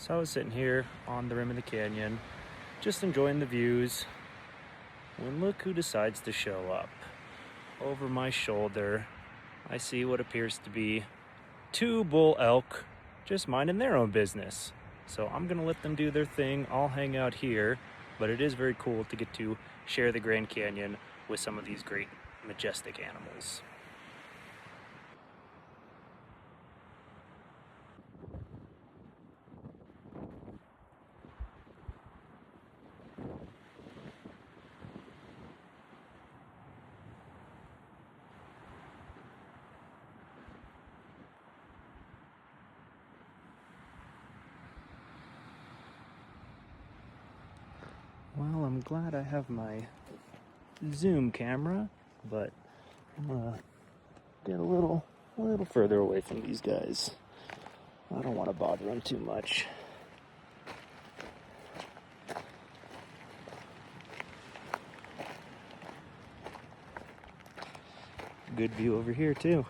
So I was sitting here on the rim of the canyon, just enjoying the views, when look who decides to show up. Over my shoulder, I see what appears to be two bull elk just minding their own business. So I'm gonna let them do their thing. I'll hang out here, but it is very cool to get to share the Grand Canyon with some of these great, majestic animals. Well, I'm glad I have my zoom camera, but I'm gonna get a little further away from these guys. I don't want to bother them too much. Good view over here too.